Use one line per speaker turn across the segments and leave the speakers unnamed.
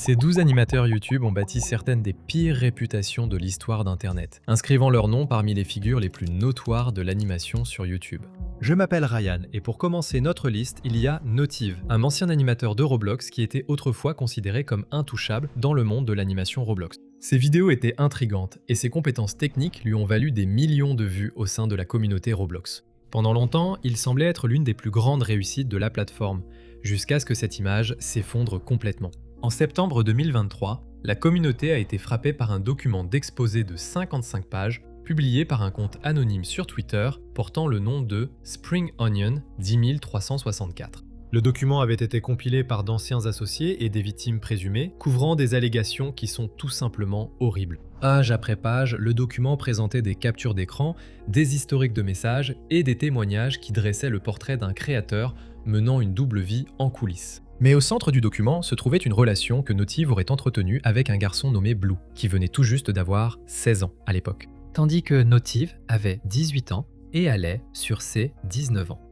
Ces 12 animateurs YouTube ont bâti certaines des pires réputations de l'histoire d'Internet, inscrivant leur nom parmi les figures les plus notoires de l'animation sur YouTube. Je m'appelle Ryan et pour commencer notre liste, il y a Notive, un ancien animateur de Roblox qui était autrefois considéré comme intouchable dans le monde de l'animation Roblox. Ses vidéos étaient intrigantes et ses compétences techniques lui ont valu des millions de vues au sein de la communauté Roblox. Pendant longtemps, il semblait être l'une des plus grandes réussites de la plateforme, jusqu'à ce que cette image s'effondre complètement. En septembre 2023, la communauté a été frappée par un document d'exposé de 55 pages, publié par un compte anonyme sur Twitter portant le nom de Spring Onion 10364. Le document avait été compilé par d'anciens associés et des victimes présumées, couvrant des allégations qui sont tout simplement horribles. Page après page, le document présentait des captures d'écran, des historiques de messages et des témoignages qui dressaient le portrait d'un créateur menant une double vie en coulisses. Mais au centre du document se trouvait une relation que Notive aurait entretenue avec un garçon nommé Blue, qui venait tout juste d'avoir 16 ans à l'époque. Tandis que Notive avait 18 ans et allait sur ses 19 ans.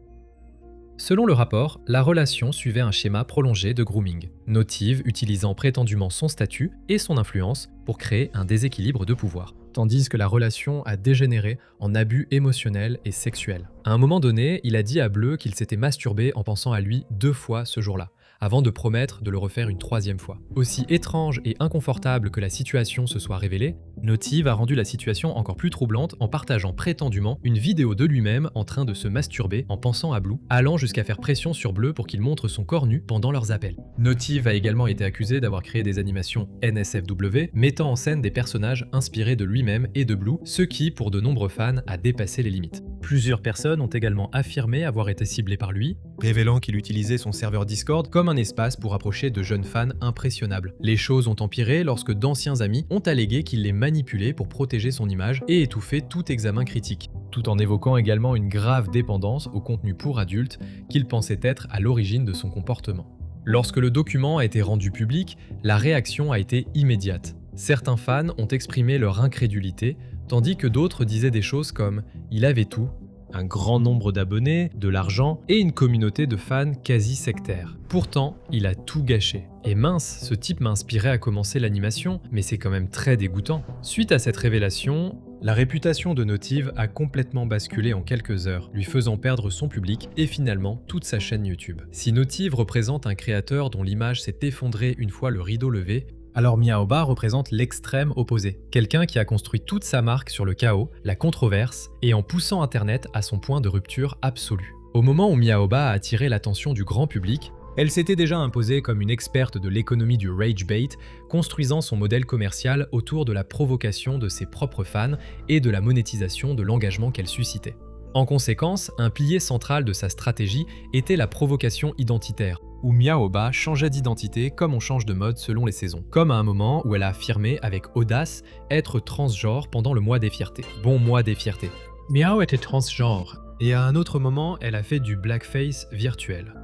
Selon le rapport, la relation suivait un schéma prolongé de grooming, Notive utilisant prétendument son statut et son influence pour créer un déséquilibre de pouvoir, tandis que la relation a dégénéré en abus émotionnel et sexuel. À un moment donné, il a dit à Bleu qu'il s'était masturbé en pensant à lui 2 fois ce jour-là, avant de promettre de le refaire une 3e fois. Aussi étrange et inconfortable que la situation se soit révélée, Notive a rendu la situation encore plus troublante en partageant prétendument une vidéo de lui-même en train de se masturber en pensant à Blue, allant jusqu'à faire pression sur Bleu pour qu'il montre son corps nu pendant leurs appels. Notive a également été accusé d'avoir créé des animations NSFW, mettant en scène des personnages inspirés de lui-même et de Blue, ce qui, pour de nombreux fans, a dépassé les limites. Plusieurs personnes ont également affirmé avoir été ciblées par lui, révélant qu'il utilisait son serveur Discord comme un espace pour approcher de jeunes fans impressionnables. Les choses ont empiré lorsque d'anciens amis ont allégué qu'il les manipulait pour protéger son image et étouffer tout examen critique, tout en évoquant également une grave dépendance au contenu pour adultes qu'il pensait être à l'origine de son comportement. Lorsque le document a été rendu public, la réaction a été immédiate. Certains fans ont exprimé leur incrédulité, tandis que d'autres disaient des choses comme « il avait tout », un grand nombre d'abonnés, de l'argent et une communauté de fans quasi sectaires. Pourtant, il a tout gâché. Et mince, ce type m'a inspiré à commencer l'animation, mais c'est quand même très dégoûtant. Suite à cette révélation, la réputation de Notive a complètement basculé en quelques heures, lui faisant perdre son public et finalement toute sa chaîne YouTube. Si Notive représente un créateur dont l'image s'est effondrée une fois le rideau levé, alors Miaoba représente l'extrême opposé, quelqu'un qui a construit toute sa marque sur le chaos, la controverse et en poussant Internet à son point de rupture absolue. Au moment où Miaoba a attiré l'attention du grand public, elle s'était déjà imposée comme une experte de l'économie du rage bait, construisant son modèle commercial autour de la provocation de ses propres fans et de la monétisation de l'engagement qu'elle suscitait. En conséquence, un pilier central de sa stratégie était la provocation identitaire, où Miaoba changeait d'identité comme on change de mode selon les saisons, comme à un moment où elle a affirmé avec audace être transgenre pendant le mois des fiertés. Bon mois des fiertés. Miao était transgenre, et à un autre moment, elle a fait du blackface virtuel.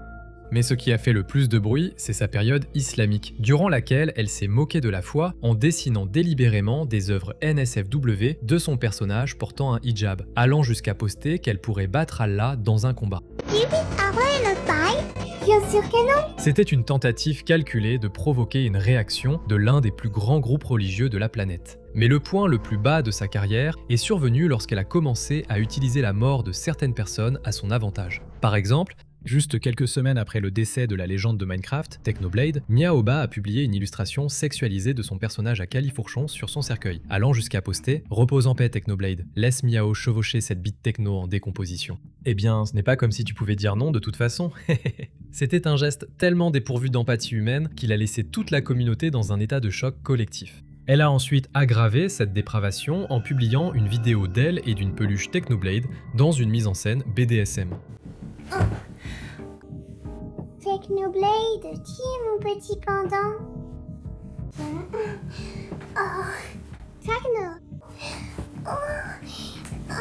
Mais ce qui a fait le plus de bruit, c'est sa période islamique, durant laquelle elle s'est moquée de la foi en dessinant délibérément des œuvres NSFW de son personnage portant un hijab, allant jusqu'à poster qu'elle pourrait battre Allah dans un combat.
Bien sûr que non.
C'était une tentative calculée de provoquer une réaction de l'un des plus grands groupes religieux de la planète. Mais le point le plus bas de sa carrière est survenu lorsqu'elle a commencé à utiliser la mort de certaines personnes à son avantage. Par exemple, juste quelques semaines après le décès de la légende de Minecraft, Technoblade, Miaoba a publié une illustration sexualisée de son personnage à califourchon sur son cercueil, allant jusqu'à poster « Repose en paix Technoblade, laisse Miao chevaucher cette bite techno en décomposition ». Eh bien, ce n'est pas comme si tu pouvais dire non de toute façon. C'était un geste tellement dépourvu d'empathie humaine qu'il a laissé toute la communauté dans un état de choc collectif. Elle a ensuite aggravé cette dépravation en publiant une vidéo d'elle et d'une peluche Technoblade dans une mise en scène BDSM.
Technoblade, qui est mon petit pendant? Oh, Techno. I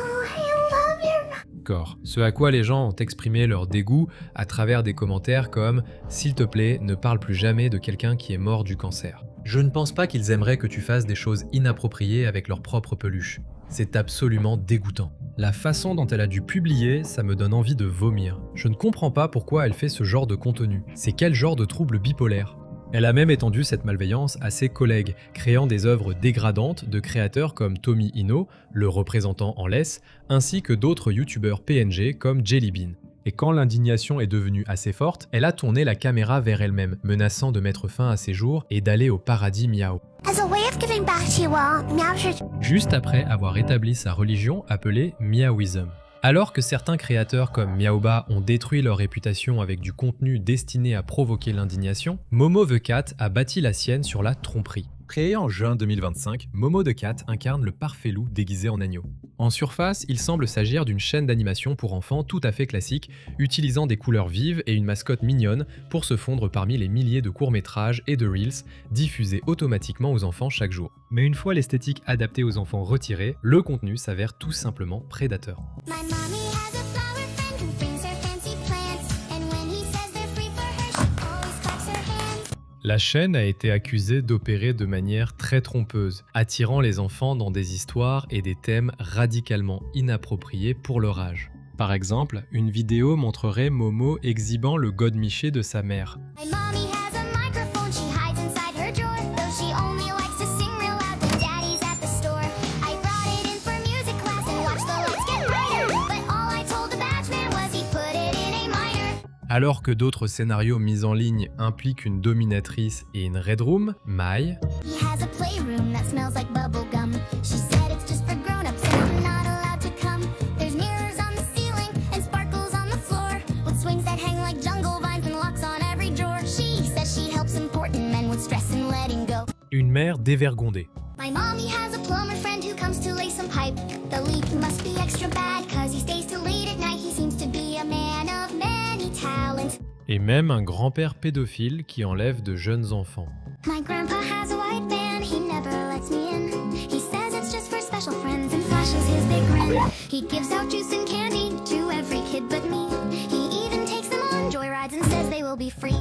love you.
Corps. Ce à quoi les gens ont exprimé leur dégoût à travers des commentaires comme « S'il te plaît, ne parle plus jamais de quelqu'un qui est mort du cancer ». Je ne pense pas qu'ils aimeraient que tu fasses des choses inappropriées avec leur propre peluche. C'est absolument dégoûtant. La façon dont elle a dû publier, ça me donne envie de vomir. Je ne comprends pas pourquoi elle fait ce genre de contenu. C'est quel genre de trouble bipolaire ? Elle a même étendu cette malveillance à ses collègues, créant des œuvres dégradantes de créateurs comme Tommy Ino, le représentant en laisse, ainsi que d'autres youtubeurs PNG comme Jellybean. Et quand l'indignation est devenue assez forte, elle a tourné la caméra vers elle-même, menaçant de mettre fin à ses jours et d'aller au paradis Miao.
As a way of giving back to you all, Meow should...
Juste après avoir établi sa religion appelée Miaoism. Alors que certains créateurs comme Miaoba ont détruit leur réputation avec du contenu destiné à provoquer l'indignation, Momo the Cat a bâti la sienne sur la tromperie. Créé en juin 2025, Momo the Cat incarne le parfait loup déguisé en agneau. En surface, il semble s'agir d'une chaîne d'animation pour enfants tout à fait classique, utilisant des couleurs vives et une mascotte mignonne pour se fondre parmi les milliers de courts-métrages et de reels diffusés automatiquement aux enfants chaque jour. Mais une fois l'esthétique adaptée aux enfants retirée, le contenu s'avère tout simplement prédateur.
My mommy has a flower friend who brings her fancy plants, and when he says they're free for her, she always claps her hands.
La chaîne a été accusée d'opérer de manière très trompeuse, attirant les enfants dans des histoires et des thèmes radicalement inappropriés pour leur âge. Par exemple, une vidéo montrerait Momo exhibant le godemiché de sa mère.
My mommy has a microphone she hides inside her drawer, though she only likes to sing real loud when daddy's at the store. I brought it in for music class and watched the lights get brighter, but all I told the batchman was he put it in A minor.
Alors que d'autres scénarios mis en ligne impliquent une dominatrice et une red room, Mai,
He has a playroom that smells like bubble gum. She said it's just for grown-ups and I'm not allowed to come. There's mirrors on the ceiling and sparkles on the floor, with swings that hang like jungle vines and locks on every drawer. She says she helps important men with stress and letting go.
une mère dévergondée.
My mommy has a plumber friend who comes to lay some pipe. The leak must be extra bad cause he stays till late at night. He seems to be a man of many talents.
Et même un grand-père pédophile qui enlève de jeunes enfants.
My grandpa has a white van, he never lets me in. He says it's just for special friends and flashes his big grin. He gives out juice and candy to every kid but me. He even takes them on joyrides and says they will be free.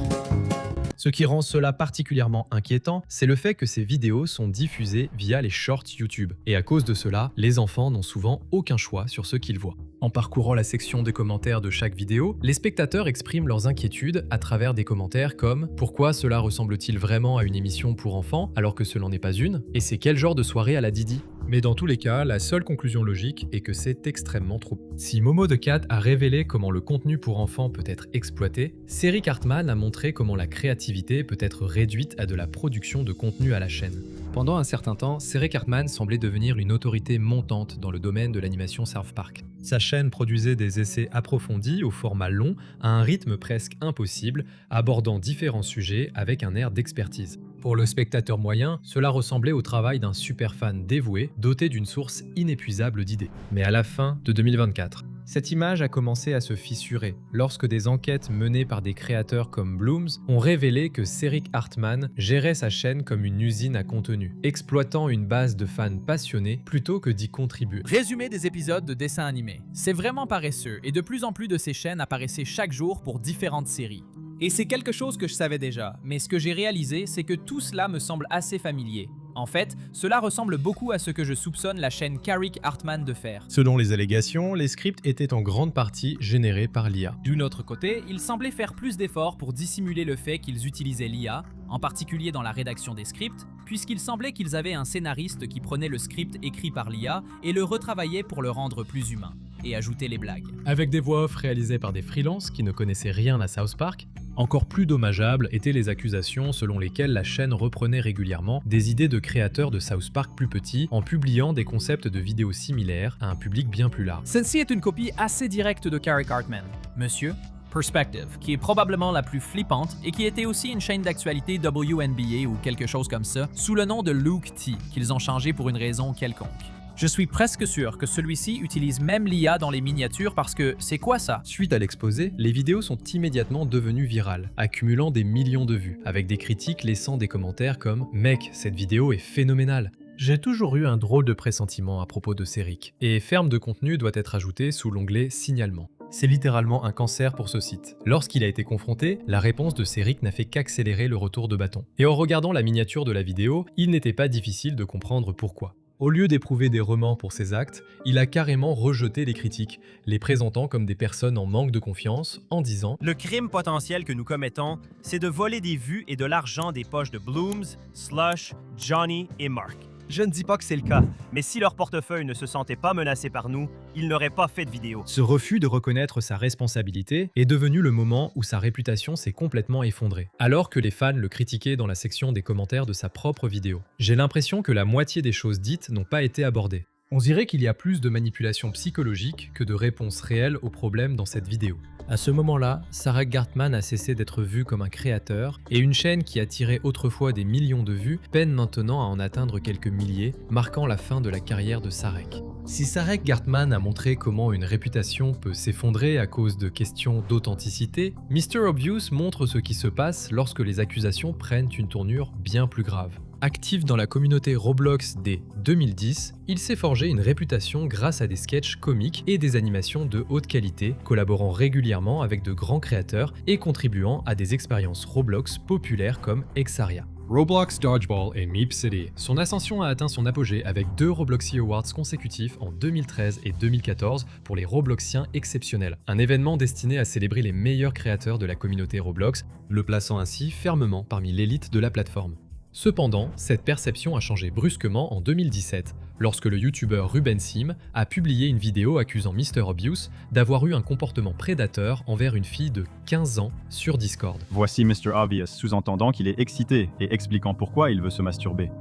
Ce qui rend cela particulièrement inquiétant, c'est le fait que ces vidéos sont diffusées via les shorts YouTube. Et à cause de cela, les enfants n'ont souvent aucun choix sur ce qu'ils voient. En parcourant la section de commentaires de chaque vidéo, les spectateurs expriment leurs inquiétudes à travers des commentaires comme « Pourquoi cela ressemble-t-il vraiment à une émission pour enfants alors que ce n'en est pas une ? Et c'est quel genre de soirée à la Didi ?» Mais dans tous les cas, la seule conclusion logique est que c'est extrêmement trop. Si Momo the Cat a révélé comment le contenu pour enfants peut être exploité, Cédric Hartman a montré comment la créativité peut être réduite à de la production de contenu à la chaîne. Pendant un certain temps, Cédric Hartman semblait devenir une autorité montante dans le domaine de l'animation South Park. Sa chaîne produisait des essais approfondis au format long, à un rythme presque impossible, abordant différents sujets avec un air d'expertise. Pour le spectateur moyen, cela ressemblait au travail d'un superfan dévoué, doté d'une source inépuisable d'idées. Mais à la fin de 2024, cette image a commencé à se fissurer lorsque des enquêtes menées par des créateurs comme Blooms ont révélé que Cédric Hartman gérait sa chaîne comme une usine à contenu, exploitant une base de fans passionnés plutôt que d'y contribuer.
Résumé des épisodes de dessins animés. C'est vraiment paresseux et de plus en plus de ces chaînes apparaissaient chaque jour pour différentes séries. Et c'est quelque chose que je savais déjà, mais ce que j'ai réalisé, c'est que tout cela me semble assez familier. En fait, cela ressemble beaucoup à ce que je soupçonne la chaîne Caric Hartman de faire.
Selon les allégations, les scripts étaient en grande partie générés par l'IA.
D'un autre côté, ils semblaient faire plus d'efforts pour dissimuler le fait qu'ils utilisaient l'IA, en particulier dans la rédaction des scripts, puisqu'il semblait qu'ils avaient un scénariste qui prenait le script écrit par l'IA et le retravaillait pour le rendre plus humain, et ajouter les blagues.
Avec des voix off réalisées par des freelances qui ne connaissaient rien à South Park, encore plus dommageables étaient les accusations selon lesquelles la chaîne reprenait régulièrement des idées de créateurs de South Park plus petits en publiant des concepts de vidéos similaires à un public bien plus large.
Celle-ci est une copie assez directe de Caric Hartman. Monsieur Perspective, qui est probablement la plus flippante et qui était aussi une chaîne d'actualité WNBA ou quelque chose comme ça, sous le nom de Luke T, qu'ils ont changé pour une raison quelconque. Je suis presque sûr que celui-ci utilise même l'IA dans les miniatures parce que c'est quoi ça?
Suite à l'exposé, les vidéos sont immédiatement devenues virales, accumulant des millions de vues, avec des critiques laissant des commentaires comme « Mec, cette vidéo est phénoménale !» J'ai toujours eu un drôle de pressentiment à propos de Cédric, et ferme de contenu doit être ajouté sous l'onglet signalement. C'est littéralement un cancer pour ce site. Lorsqu'il a été confronté, la réponse de Cédric n'a fait qu'accélérer le retour de bâton. Et en regardant la miniature de la vidéo, il n'était pas difficile de comprendre pourquoi. Au lieu d'éprouver des remords pour ses actes, il a carrément rejeté les critiques, les présentant comme des personnes en manque de confiance, en disant
Le crime potentiel que nous commettons, c'est de voler des vues et de l'argent des poches de Blooms, Slush, Johnny et Mark. Je ne dis pas que c'est le cas, mais si leur portefeuille ne se sentait pas menacé par nous, ils n'auraient pas fait de vidéo.
Ce refus de reconnaître sa responsabilité est devenu le moment où sa réputation s'est complètement effondrée, alors que les fans le critiquaient dans la section des commentaires de sa propre vidéo. J'ai l'impression que la moitié des choses dites n'ont pas été abordées. On dirait qu'il y a plus de manipulation psychologique que de réponses réelles aux problèmes dans cette vidéo. À ce moment-là, Sarek Gartman a cessé d'être vu comme un créateur, et une chaîne qui attirait autrefois des millions de vues peine maintenant à en atteindre quelques milliers, marquant la fin de la carrière de Sarek. Si Sarek Gartman a montré comment une réputation peut s'effondrer à cause de questions d'authenticité, Mr. Obvious montre ce qui se passe lorsque les accusations prennent une tournure bien plus grave. Actif dans la communauté Roblox dès 2010, il s'est forgé une réputation grâce à des sketchs comiques et des animations de haute qualité, collaborant régulièrement avec de grands créateurs et contribuant à des expériences Roblox populaires comme Exaria. Roblox Dodgeball et Meep City. Son ascension a atteint son apogée avec 2 Robloxy Awards consécutifs en 2013 et 2014 pour les Robloxiens exceptionnels, un événement destiné à célébrer les meilleurs créateurs de la communauté Roblox, le plaçant ainsi fermement parmi l'élite de la plateforme. Cependant, cette perception a changé brusquement en 2017, lorsque le youtubeur Ruben Sim a publié une vidéo accusant Mr. Obvious d'avoir eu un comportement prédateur envers une fille de 15 ans sur Discord.
Voici Mr. Obvious, sous-entendant qu'il est excité et expliquant pourquoi il veut se masturber.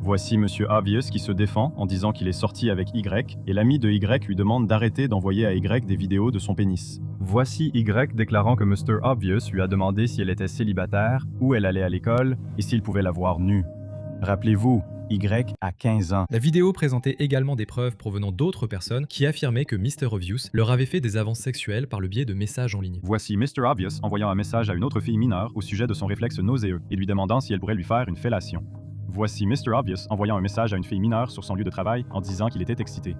Voici Monsieur Obvious qui se défend en disant qu'il est sorti avec Y et l'ami de Y lui demande d'arrêter d'envoyer à Y des vidéos de son pénis. Voici Y déclarant que Mr. Obvious lui a demandé si elle était célibataire, où elle allait à l'école et s'il pouvait la voir nue. Rappelez-vous, Y a 15 ans.
La vidéo présentait également des preuves provenant d'autres personnes qui affirmaient que Mr. Obvious leur avait fait des avances sexuelles par le biais de messages en ligne.
Voici Mr. Obvious envoyant un message à une autre fille mineure au sujet de son réflexe nauséeux et lui demandant si elle pourrait lui faire une fellation. Voici Mr. Obvious envoyant un message à une fille mineure sur son lieu de travail en disant qu'il était excité.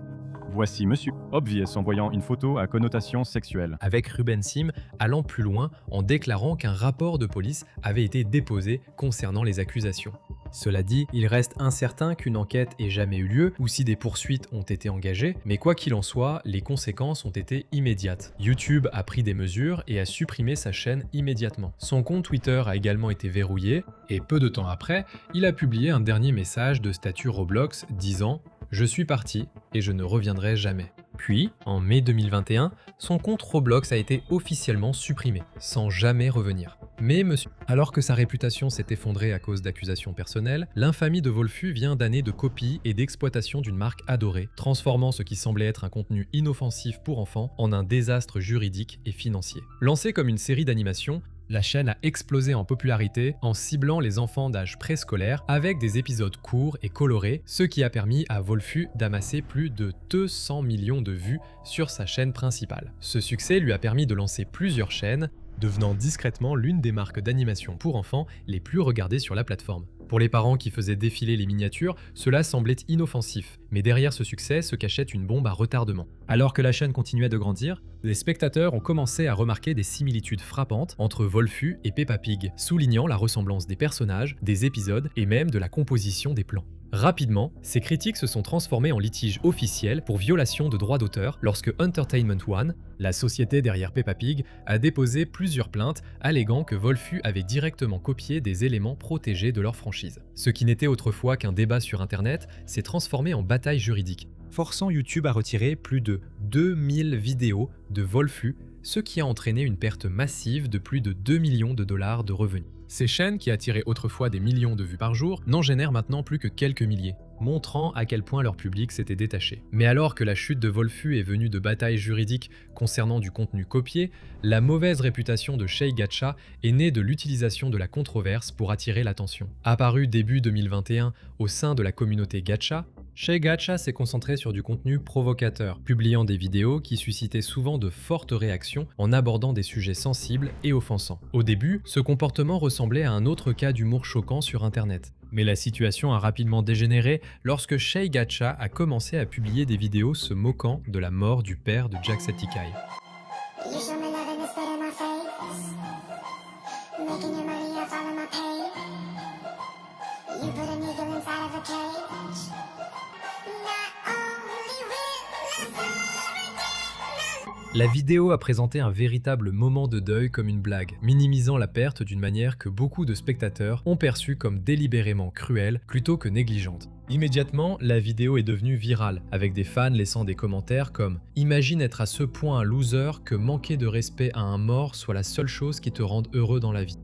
Voici Monsieur Obvious envoyant une photo à connotation sexuelle.
Avec Ruben Sim allant plus loin en déclarant qu'un rapport de police avait été déposé concernant les accusations. Cela dit, il reste incertain qu'une enquête ait jamais eu lieu ou si des poursuites ont été engagées, mais quoi qu'il en soit, les conséquences ont été immédiates. YouTube a pris des mesures et a supprimé sa chaîne immédiatement. Son compte Twitter a également été verrouillé, et peu de temps après, il a publié un dernier message de statut Roblox disant « Je suis parti et je ne reviendrai jamais ». Puis, en mai 2021, son compte Roblox a été officiellement supprimé, sans jamais revenir. Mais alors que sa réputation s'est effondrée à cause d'accusations personnelles, l'infamie de Volfu vient d'années de copies et d'exploitation d'une marque adorée, transformant ce qui semblait être un contenu inoffensif pour enfants en un désastre juridique et financier. Lancée comme une série d'animations, la chaîne a explosé en popularité en ciblant les enfants d'âge préscolaire avec des épisodes courts et colorés, ce qui a permis à Volfu d'amasser plus de 200 millions de vues sur sa chaîne principale. Ce succès lui a permis de lancer plusieurs chaînes, devenant discrètement l'une des marques d'animation pour enfants les plus regardées sur la plateforme. Pour les parents qui faisaient défiler les miniatures, cela semblait inoffensif, mais derrière ce succès se cachait une bombe à retardement. Alors que la chaîne continuait de grandir, les spectateurs ont commencé à remarquer des similitudes frappantes entre Volfu et Peppa Pig, soulignant la ressemblance des personnages, des épisodes et même de la composition des plans. Rapidement, ces critiques se sont transformées en litiges officiels pour violation de droits d'auteur lorsque Entertainment One, la société derrière Peppa Pig, a déposé plusieurs plaintes alléguant que Volfu avait directement copié des éléments protégés de leur franchise. Ce qui n'était autrefois qu'un débat sur Internet s'est transformé en bataille juridique, forçant YouTube à retirer plus de 2000 vidéos de Volfu, ce qui a entraîné une perte massive de plus de 2 millions de dollars de revenus. Ces chaînes, qui attiraient autrefois des millions de vues par jour, n'en génèrent maintenant plus que quelques milliers, montrant à quel point leur public s'était détaché. Mais alors que la chute de Volfu est venue de batailles juridiques concernant du contenu copié, la mauvaise réputation de Shay Gacha est née de l'utilisation de la controverse pour attirer l'attention. Apparu début 2021 au sein de la communauté Gacha, Shay Gacha s'est concentré sur du contenu provocateur, publiant des vidéos qui suscitaient souvent de fortes réactions en abordant des sujets sensibles et offensants. Au début, ce comportement ressemblait à un autre cas d'humour choquant sur Internet. Mais la situation a rapidement dégénéré lorsque Shay Gacha a commencé à publier des vidéos se moquant de la mort du père de Jacksepticeye.
You show me love and it's spit in my face. Making your money off all of my pain. You put a needle inside of a cage.
La vidéo a présenté un véritable moment de deuil comme une blague, minimisant la perte d'une manière que beaucoup de spectateurs ont perçue comme délibérément cruelle plutôt que négligente. Immédiatement, la vidéo est devenue virale, avec des fans laissant des commentaires comme « Imagine être à ce point un loser que manquer de respect à un mort soit la seule chose qui te rende heureux dans la vie. »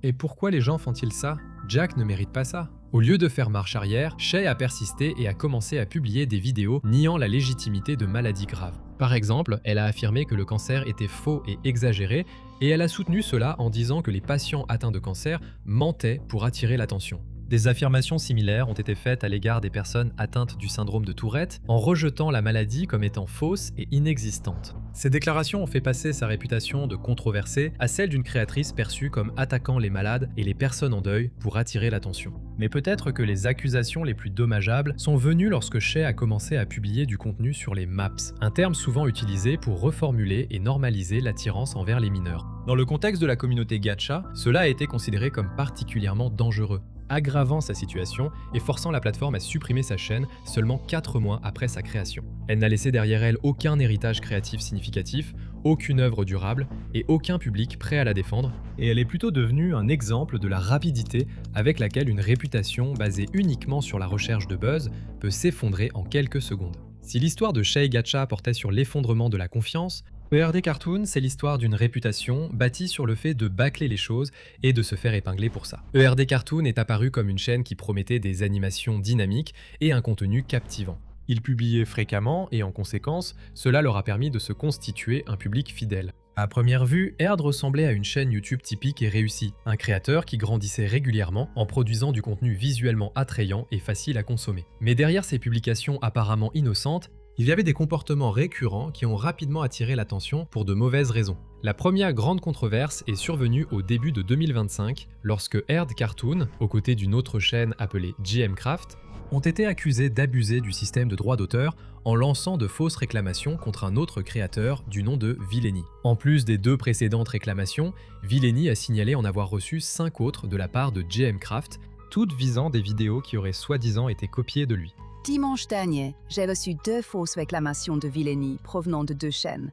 Et pourquoi les gens font-ils ça? Jack ne mérite pas ça. Au lieu de faire marche arrière, Shay a persisté et a commencé à publier des vidéos niant la légitimité de maladies graves. Par exemple, elle a affirmé que le cancer était faux et exagéré, et elle a soutenu cela en disant que les patients atteints de cancer mentaient pour attirer l'attention. Des affirmations similaires ont été faites à l'égard des personnes atteintes du syndrome de Tourette, en rejetant la maladie comme étant fausse et inexistante. Ces déclarations ont fait passer sa réputation de controversée à celle d'une créatrice perçue comme attaquant les malades et les personnes en deuil pour attirer l'attention. Mais peut-être que les accusations les plus dommageables sont venues lorsque Shay a commencé à publier du contenu sur les MAPS, un terme souvent utilisé pour reformuler et normaliser l'attirance envers les mineurs. Dans le contexte de la communauté gacha, cela a été considéré comme particulièrement dangereux, aggravant sa situation et forçant la plateforme à supprimer sa chaîne seulement 4 mois après sa création. Elle n'a laissé derrière elle aucun héritage créatif significatif, aucune œuvre durable et aucun public prêt à la défendre, et elle est plutôt devenue un exemple de la rapidité avec laquelle une réputation basée uniquement sur la recherche de buzz peut s'effondrer en quelques secondes. Si l'histoire de Shay Gacha portait sur l'effondrement de la confiance, ERD Cartoon, c'est l'histoire d'une réputation bâtie sur le fait de bâcler les choses et de se faire épingler pour ça. ERD Cartoon est apparu comme une chaîne qui promettait des animations dynamiques et un contenu captivant. Ils publiaient fréquemment et en conséquence, cela leur a permis de se constituer un public fidèle. À première vue, ERD ressemblait à une chaîne YouTube typique et réussie, un créateur qui grandissait régulièrement en produisant du contenu visuellement attrayant et facile à consommer. Mais derrière ces publications apparemment innocentes, il y avait des comportements récurrents qui ont rapidement attiré l'attention pour de mauvaises raisons. La première grande controverse est survenue au début de 2025, lorsque ERD Cartoon, aux côtés d'une autre chaîne appelée GM Craft, ont été accusés d'abuser du système de droit d'auteur en lançant de fausses réclamations contre un autre créateur du nom de Villainy. En plus des 2 précédentes réclamations, Villainy a signalé en avoir reçu 5 autres de la part de GM Craft, toutes visant des vidéos qui auraient soi-disant été copiées de lui.
Dimanche dernier, j'ai reçu 2 fausses réclamations de Villainy provenant de 2 chaînes,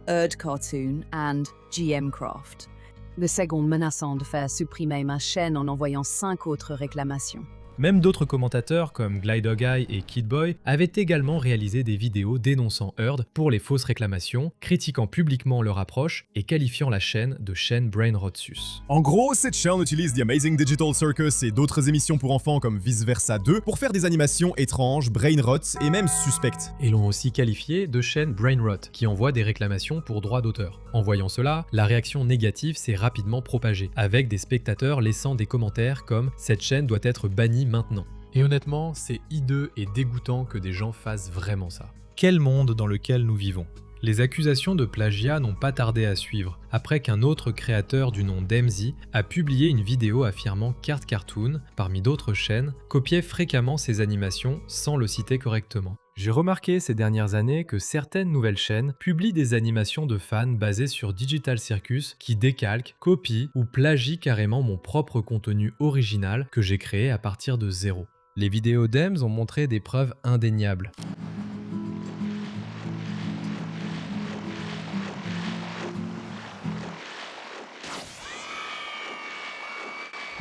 ERD Cartoon and GM Craft. Le second menaçant de faire supprimer ma chaîne en envoyant 5 autres réclamations.
Même d'autres commentateurs comme Glidoguy et Kidboy avaient également réalisé des vidéos dénonçant ERD pour les fausses réclamations, critiquant publiquement leur approche et qualifiant la chaîne de chaîne Brainrotsus.
En gros, cette chaîne utilise The Amazing Digital Circus et d'autres émissions pour enfants comme Vice Versa 2 pour faire des animations étranges, brainrot et même suspectes.
Et l'ont aussi qualifié de chaîne Brainrot, qui envoie des réclamations pour droits d'auteur. En voyant cela, la réaction négative s'est rapidement propagée, avec des spectateurs laissant des commentaires comme « Cette chaîne doit être bannie maintenant ». Et honnêtement, c'est hideux et dégoûtant que des gens fassent vraiment ça. Quel monde dans lequel nous vivons? Les accusations de plagiat n'ont pas tardé à suivre, après qu'un autre créateur du nom d'Emzy a publié une vidéo affirmant qu'ERD Cartoon, parmi d'autres chaînes, copiait fréquemment ses animations sans le citer correctement. J'ai remarqué ces dernières années que certaines nouvelles chaînes publient des animations de fans basées sur Digital Circus qui décalquent, copient ou plagient carrément mon propre contenu original que j'ai créé à partir de zéro. Les vidéos d'Ems ont montré des preuves indéniables.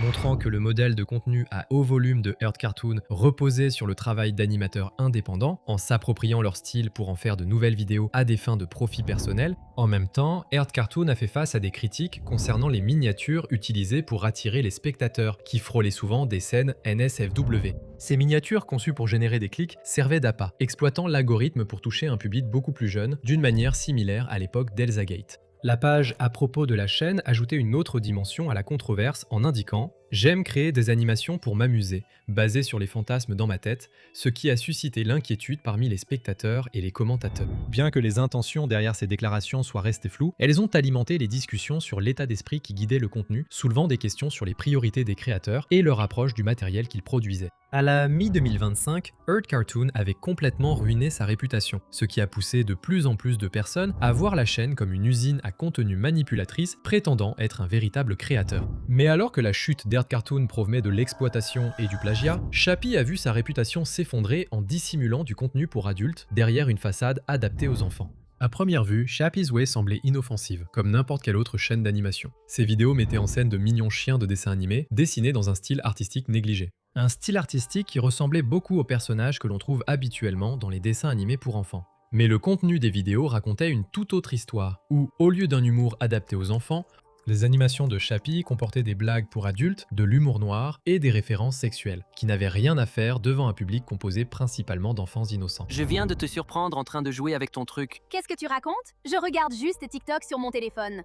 Montrant que le modèle de contenu à haut volume de ERD Cartoon reposait sur le travail d'animateurs indépendants, en s'appropriant leur style pour en faire de nouvelles vidéos à des fins de profit personnel. En même temps, ERD Cartoon a fait face à des critiques concernant les miniatures utilisées pour attirer les spectateurs, qui frôlaient souvent des scènes NSFW. Ces miniatures conçues pour générer des clics servaient d'appât, exploitant l'algorithme pour toucher un public beaucoup plus jeune, d'une manière similaire à l'époque d'Elsagate. La page à propos de la chaîne ajoutait une autre dimension à la controverse en indiquant « J'aime créer des animations pour m'amuser, basées sur les fantasmes dans ma tête, ce qui a suscité l'inquiétude parmi les spectateurs et les commentateurs. » Bien que les intentions derrière ces déclarations soient restées floues, elles ont alimenté les discussions sur l'état d'esprit qui guidait le contenu, soulevant des questions sur les priorités des créateurs et leur approche du matériel qu'ils produisaient. À la mi-2025, ERD Cartoon avait complètement ruiné sa réputation, ce qui a poussé de plus en plus de personnes à voir la chaîne comme une usine à contenu manipulatrice prétendant être un véritable créateur. Mais alors que la chute d'ERD certains cartoons provenaient de l'exploitation et du plagiat, Chappie a vu sa réputation s'effondrer en dissimulant du contenu pour adultes derrière une façade adaptée aux enfants. À première vue, Chappie's Way semblait inoffensive, comme n'importe quelle autre chaîne d'animation. Ses vidéos mettaient en scène de mignons chiens de dessins animés, dessinés dans un style artistique négligé. Un style artistique qui ressemblait beaucoup aux personnages que l'on trouve habituellement dans les dessins animés pour enfants. Mais le contenu des vidéos racontait une toute autre histoire, où, au lieu d'un humour adapté aux enfants, les animations de Chappie comportaient des blagues pour adultes, de l'humour noir et des références sexuelles, qui n'avaient rien à faire devant un public composé principalement d'enfants innocents.
Je viens de te surprendre en train de jouer avec ton truc.
Qu'est-ce que tu racontes? Je regarde juste TikTok sur mon téléphone.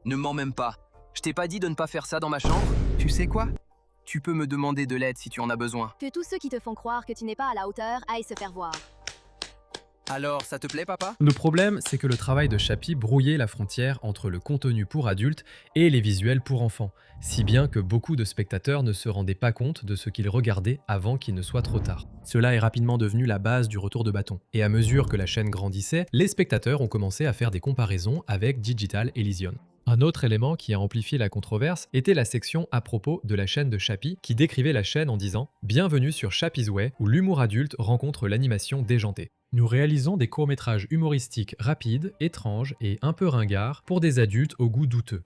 Ne mens même pas. Je t'ai pas dit de ne pas faire ça dans ma chambre? Tu sais quoi? Tu peux me demander de l'aide si tu en as besoin.
Que tous ceux qui te font croire que tu n'es pas à la hauteur aillent se faire voir.
Alors, ça te plaît, papa?
Le problème, c'est que le travail de Chappie brouillait la frontière entre le contenu pour adultes et les visuels pour enfants, si bien que beaucoup de spectateurs ne se rendaient pas compte de ce qu'ils regardaient avant qu'il ne soit trop tard. Cela est rapidement devenu la base du retour de bâton. Et à mesure que la chaîne grandissait, les spectateurs ont commencé à faire des comparaisons avec Digital Elysium. Un autre élément qui a amplifié la controverse était la section à propos de la chaîne de Chappie qui décrivait la chaîne en disant « Bienvenue sur Chappie's Way où l'humour adulte rencontre l'animation déjantée ». Nous réalisons des courts-métrages humoristiques rapides, étranges et un peu ringards pour des adultes au goût douteux.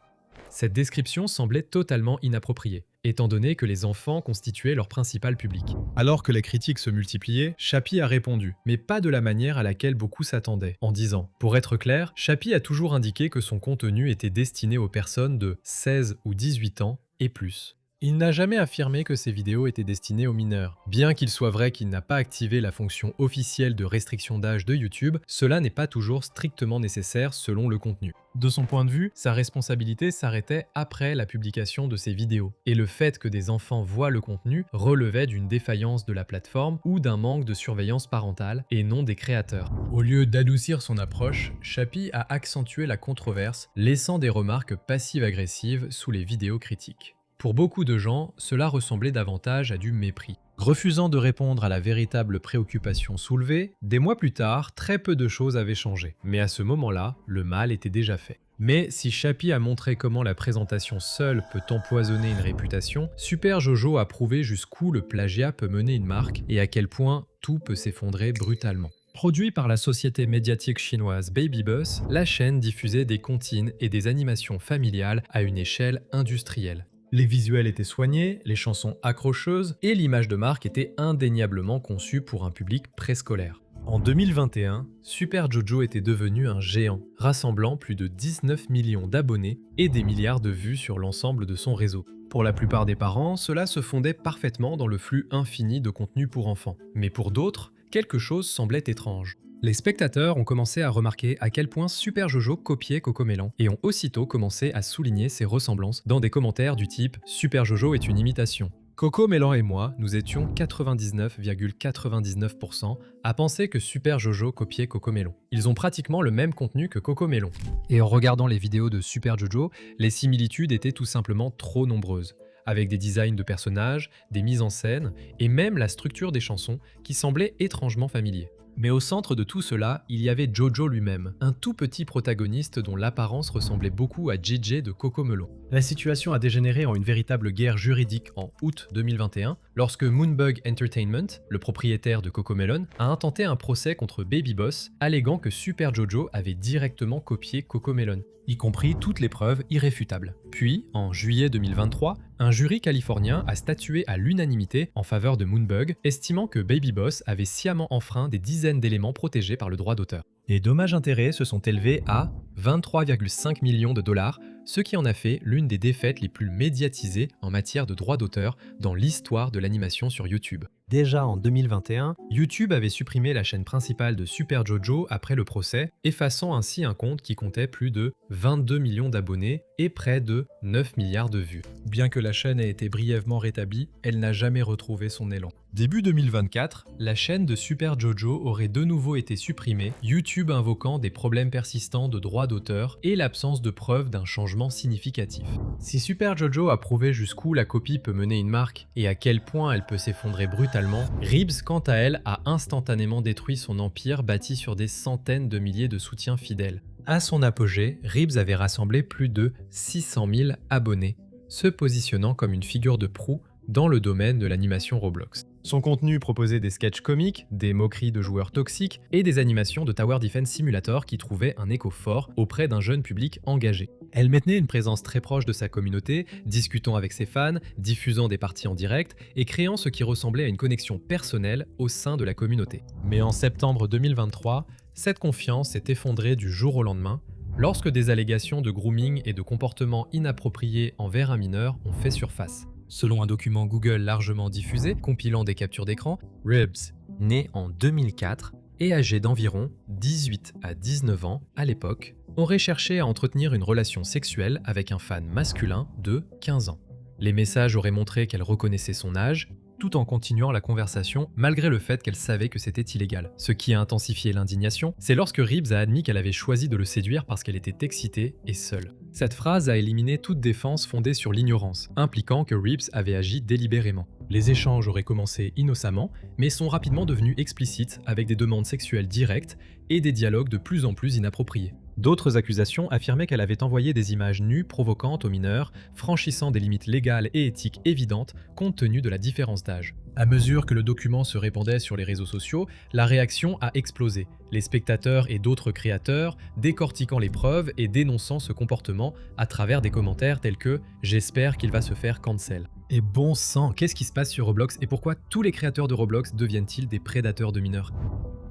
Cette description semblait totalement inappropriée, étant donné que les enfants constituaient leur principal public. Alors que les critiques se multipliaient, Chappie a répondu, mais pas de la manière à laquelle beaucoup s'attendaient, en disant « Pour être clair, Chappie a toujours indiqué que son contenu était destiné aux personnes de 16 ou 18 ans et plus. » Il n'a jamais affirmé que ses vidéos étaient destinées aux mineurs. Bien qu'il soit vrai qu'il n'a pas activé la fonction officielle de restriction d'âge de YouTube, cela n'est pas toujours strictement nécessaire selon le contenu. De son point de vue, sa responsabilité s'arrêtait après la publication de ses vidéos, et le fait que des enfants voient le contenu relevait d'une défaillance de la plateforme ou d'un manque de surveillance parentale, et non des créateurs. Au lieu d'adoucir son approche, Chappie a accentué la controverse, laissant des remarques passives-agressives sous les vidéos critiques. Pour beaucoup de gens, cela ressemblait davantage à du mépris. Refusant de répondre à la véritable préoccupation soulevée, des mois plus tard, très peu de choses avaient changé. Mais à ce moment-là, le mal était déjà fait. Mais si Chappie a montré comment la présentation seule peut empoisonner une réputation, Super Jojo a prouvé jusqu'où le plagiat peut mener une marque et à quel point tout peut s'effondrer brutalement. Produit par la société médiatique chinoise Baby Bus, la chaîne diffusait des comptines et des animations familiales à une échelle industrielle. Les visuels étaient soignés, les chansons accrocheuses et l'image de marque était indéniablement conçue pour un public préscolaire. En 2021, Super Jojo était devenu un géant, rassemblant plus de 19 millions d'abonnés et des milliards de vues sur l'ensemble de son réseau. Pour la plupart des parents, cela se fondait parfaitement dans le flux infini de contenu pour enfants. Mais pour d'autres, quelque chose semblait étrange. Les spectateurs ont commencé à remarquer à quel point Super Jojo copiait Cocomelon et ont aussitôt commencé à souligner ses ressemblances dans des commentaires du type « Super Jojo est une imitation ». Cocomelon et moi, nous étions 99,99% à penser que Super Jojo copiait Cocomelon. Ils ont pratiquement le même contenu que Cocomelon. Et en regardant les vidéos de Super Jojo, les similitudes étaient tout simplement trop nombreuses, avec des designs de personnages, des mises en scène et même la structure des chansons qui semblaient étrangement familiers. Mais au centre de tout cela, il y avait Jojo lui-même, un tout petit protagoniste dont l'apparence ressemblait beaucoup à JJ de Cocomelon. La situation a dégénéré en une véritable guerre juridique en août 2021, lorsque Moonbug Entertainment, le propriétaire de Cocomelon, a intenté un procès contre Baby Boss, alléguant que Super Jojo avait directement copié Cocomelon, y compris toutes les preuves irréfutables. Puis, en juillet 2023, un jury californien a statué à l'unanimité en faveur de Moonbug, estimant que Baby Boss avait sciemment enfreint des dizaines d'éléments protégés par le droit d'auteur. Les dommages-intérêts se sont élevés à 23,5 millions de dollars, ce qui en a fait l'une des défaites les plus médiatisées en matière de droit d'auteur dans l'histoire de l'animation sur YouTube. Déjà en 2021, YouTube avait supprimé la chaîne principale de Super Jojo après le procès, effaçant ainsi un compte qui comptait plus de 22 millions d'abonnés et près de 9 milliards de vues. Bien que la chaîne ait été brièvement rétablie, elle n'a jamais retrouvé son élan. Début 2024, la chaîne de Super Jojo aurait de nouveau été supprimée, YouTube invoquant des problèmes persistants de droit d'auteur et l'absence de preuves d'un changement significatif. Si Super Jojo a prouvé jusqu'où la copie peut mener une marque et à quel point elle peut s'effondrer brutalement, Ribs, quant à elle, a instantanément détruit son empire bâti sur des centaines de milliers de soutiens fidèles. À son apogée, Ribs avait rassemblé plus de 600 000 abonnés. se positionnant comme une figure de proue dans le domaine de l'animation Roblox. Son contenu proposait des sketchs comiques, des moqueries de joueurs toxiques et des animations de Tower Defense Simulator qui trouvaient un écho fort auprès d'un jeune public engagé. Elle maintenait une présence très proche de sa communauté, discutant avec ses fans, diffusant des parties en direct et créant ce qui ressemblait à une connexion personnelle au sein de la communauté. Mais en septembre 2023, cette confiance s'est effondrée du jour au lendemain, lorsque des allégations de grooming et de comportement inapproprié envers un mineur ont fait surface. Selon un document Google largement diffusé, compilant des captures d'écran, Ribs, né en 2004 et âgé d'environ 18 à 19 ans à l'époque, aurait cherché à entretenir une relation sexuelle avec un fan masculin de 15 ans. Les messages auraient montré qu'elle reconnaissait son âge, tout en continuant la conversation malgré le fait qu'elle savait que c'était illégal. Ce qui a intensifié l'indignation, c'est lorsque Ribs a admis qu'elle avait choisi de le séduire parce qu'elle était excitée et seule. Cette phrase a éliminé toute défense fondée sur l'ignorance, impliquant que Ribs avait agi délibérément. Les échanges auraient commencé innocemment, mais sont rapidement devenus explicites avec des demandes sexuelles directes et des dialogues de plus en plus inappropriés. D'autres accusations affirmaient qu'elle avait envoyé des images nues provocantes aux mineurs, franchissant des limites légales et éthiques évidentes compte tenu de la différence d'âge. À mesure que le document se répandait sur les réseaux sociaux, la réaction a explosé, les spectateurs et d'autres créateurs décortiquant les preuves et dénonçant ce comportement à travers des commentaires tels que « J'espère qu'il va se faire cancel ». Et bon sang, qu'est-ce qui se passe sur Roblox et pourquoi tous les créateurs de Roblox deviennent-ils des prédateurs de mineurs?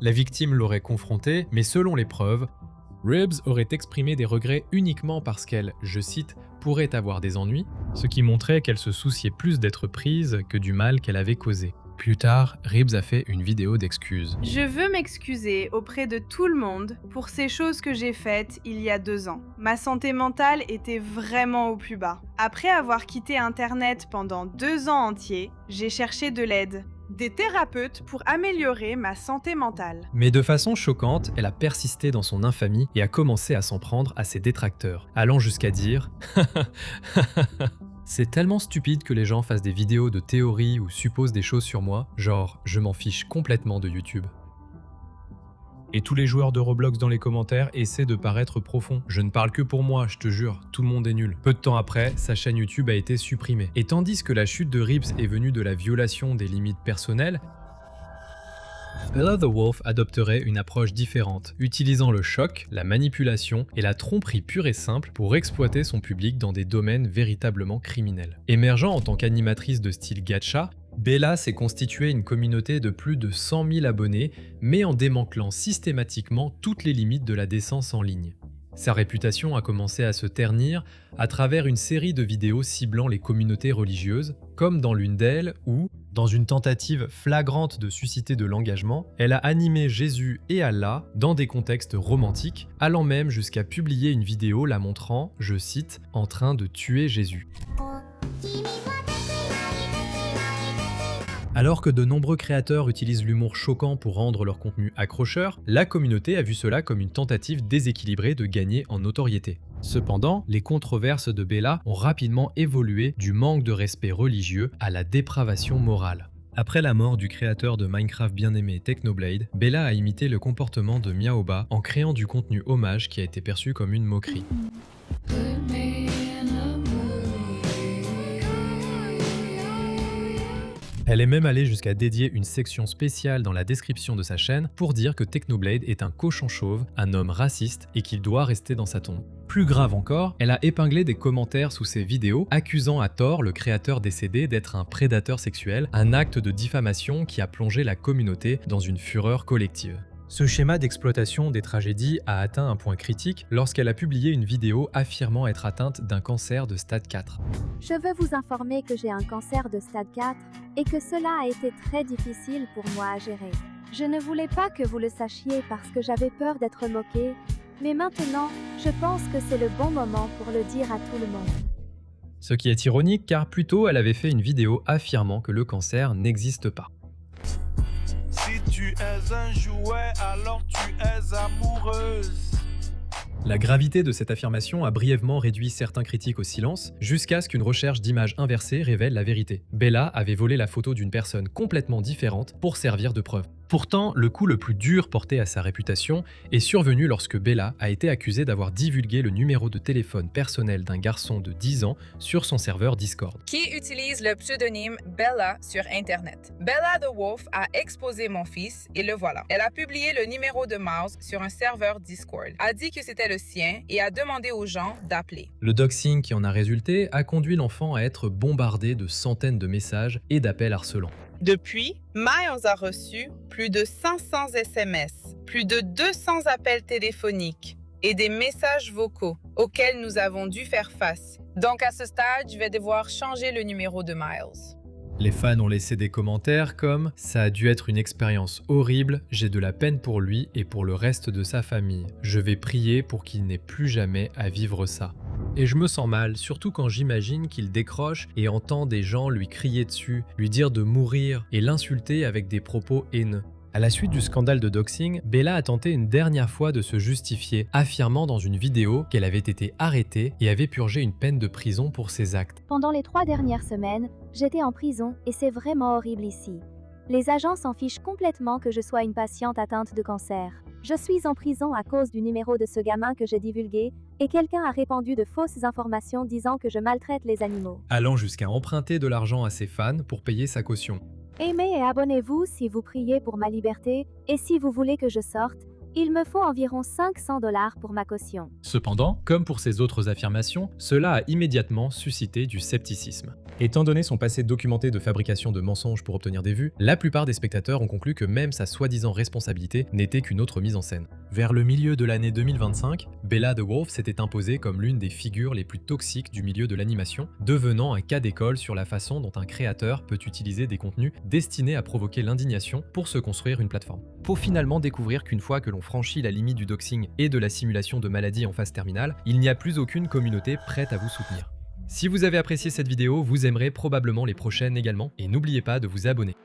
La victime l'aurait confronté, mais selon les preuves, Ribs aurait exprimé des regrets uniquement parce qu'elle, je cite, pourrait avoir des ennuis, ce qui montrait qu'elle se souciait plus d'être prise que du mal qu'elle avait causé. Plus tard, Ribs a fait une vidéo d'excuses.
Je veux m'excuser auprès de tout le monde pour ces choses que j'ai faites il y a 2 ans. Ma santé mentale était vraiment au plus bas. Après avoir quitté Internet pendant 2 ans entiers, j'ai cherché de l'aide. Des thérapeutes pour améliorer ma santé mentale.
Mais de façon choquante, elle a persisté dans son infamie et a commencé à s'en prendre à ses détracteurs, allant jusqu'à dire « C'est tellement stupide que les gens fassent des vidéos de théories ou supposent des choses sur moi, genre je m'en fiche complètement de YouTube. » Et tous les joueurs de Roblox dans les commentaires essaient de paraître profonds. Je ne parle que pour moi, je te jure, tout le monde est nul. Peu de temps après, sa chaîne YouTube a été supprimée. Et tandis que la chute de Ribs est venue de la violation des limites personnelles, Bella the Wolf adopterait une approche différente, utilisant le choc, la manipulation et la tromperie pure et simple pour exploiter son public dans des domaines véritablement criminels. Émergeant en tant qu'animatrice de style gacha, Bella s'est constituée une communauté de plus de 100 000 abonnés, mais en démantelant systématiquement toutes les limites de la décence en ligne. Sa réputation a commencé à se ternir à travers une série de vidéos ciblant les communautés religieuses, comme dans l'une d'elles où, dans une tentative flagrante de susciter de l'engagement, elle a animé Jésus et Allah dans des contextes romantiques, allant même jusqu'à publier une vidéo la montrant, je cite, en train de tuer Jésus. Alors que de nombreux créateurs utilisent l'humour choquant pour rendre leur contenu accrocheur, la communauté a vu cela comme une tentative déséquilibrée de gagner en notoriété. Cependant, les controverses de Bella ont rapidement évolué du manque de respect religieux à la dépravation morale. Après la mort du créateur de Minecraft bien-aimé Technoblade, Bella a imité le comportement de Miaoba en créant du contenu hommage qui a été perçu comme une moquerie. Elle est même allée jusqu'à dédier une section spéciale dans la description de sa chaîne pour dire que Technoblade est un cochon chauve, un homme raciste et qu'il doit rester dans sa tombe. Plus grave encore, elle a épinglé des commentaires sous ses vidéos accusant à tort le créateur décédé d'être un prédateur sexuel, un acte de diffamation qui a plongé la communauté dans une fureur collective. Ce schéma d'exploitation des tragédies a atteint un point critique lorsqu'elle a publié une vidéo affirmant être atteinte d'un cancer de stade 4.
Je veux vous informer que j'ai un cancer de stade 4 et que cela a été très difficile pour moi à gérer. Je ne voulais pas que vous le sachiez parce que j'avais peur d'être moquée, mais maintenant, je pense que c'est le bon moment pour le dire à tout le monde.
Ce qui est ironique car plus tôt elle avait fait une vidéo affirmant que le cancer n'existe pas.
Si tu es un jouet, alors tu es amoureuse.
La gravité de cette affirmation a brièvement réduit certains critiques au silence, jusqu'à ce qu'une recherche d'images inversées révèle la vérité. Bella avait volé la photo d'une personne complètement différente pour servir de preuve. Pourtant, le coup le plus dur porté à sa réputation est survenu lorsque Bella a été accusée d'avoir divulgué le numéro de téléphone personnel d'un garçon de 10 ans sur son serveur Discord.
Qui utilise le pseudonyme Bella sur Internet. Bella the Wolf a exposé mon fils et le voilà. Elle a publié le numéro de Miles sur un serveur Discord, a dit que c'était le sien et a demandé aux gens d'appeler.
Le doxing qui en a résulté a conduit l'enfant à être bombardé de centaines de messages et d'appels harcelants.
Depuis, Miles a reçu plus de 500 SMS, plus de 200 appels téléphoniques et des messages vocaux auxquels nous avons dû faire face. Donc à ce stade, je vais devoir changer le numéro de Miles.
Les fans ont laissé des commentaires comme « Ça a dû être une expérience horrible, j'ai de la peine pour lui et pour le reste de sa famille. Je vais prier pour qu'il n'ait plus jamais à vivre ça. » Et je me sens mal, surtout quand j'imagine qu'il décroche et entend des gens lui crier dessus, lui dire de mourir et l'insulter avec des propos haineux. À la suite du scandale de doxing, Bella a tenté une dernière fois de se justifier, affirmant dans une vidéo qu'elle avait été arrêtée et avait purgé une peine de prison pour ses actes.
Pendant les 3 dernières semaines, j'étais en prison et c'est vraiment horrible ici. Les agents s'en fichent complètement que je sois une patiente atteinte de cancer. Je suis en prison à cause du numéro de ce gamin que j'ai divulgué et quelqu'un a répandu de fausses informations disant que je maltraite les animaux.
Allant jusqu'à emprunter de l'argent à ses fans pour payer sa caution.
Aimez et abonnez-vous si vous priez pour ma liberté et si vous voulez que je sorte, il me faut environ 500 $ pour ma caution.
Cependant, comme pour ses autres affirmations, cela a immédiatement suscité du scepticisme. Étant donné son passé documenté de fabrication de mensonges pour obtenir des vues, la plupart des spectateurs ont conclu que même sa soi-disant responsabilité n'était qu'une autre mise en scène. Vers le milieu de l'année 2025, Bella the Wolf s'était imposée comme l'une des figures les plus toxiques du milieu de l'animation, devenant un cas d'école sur la façon dont un créateur peut utiliser des contenus destinés à provoquer l'indignation pour se construire une plateforme. Pour finalement découvrir qu'une fois que l'on franchit la limite du doxing et de la simulation de maladies en phase terminale, il n'y a plus aucune communauté prête à vous soutenir. Si vous avez apprécié cette vidéo, vous aimerez probablement les prochaines également, et n'oubliez pas de vous abonner.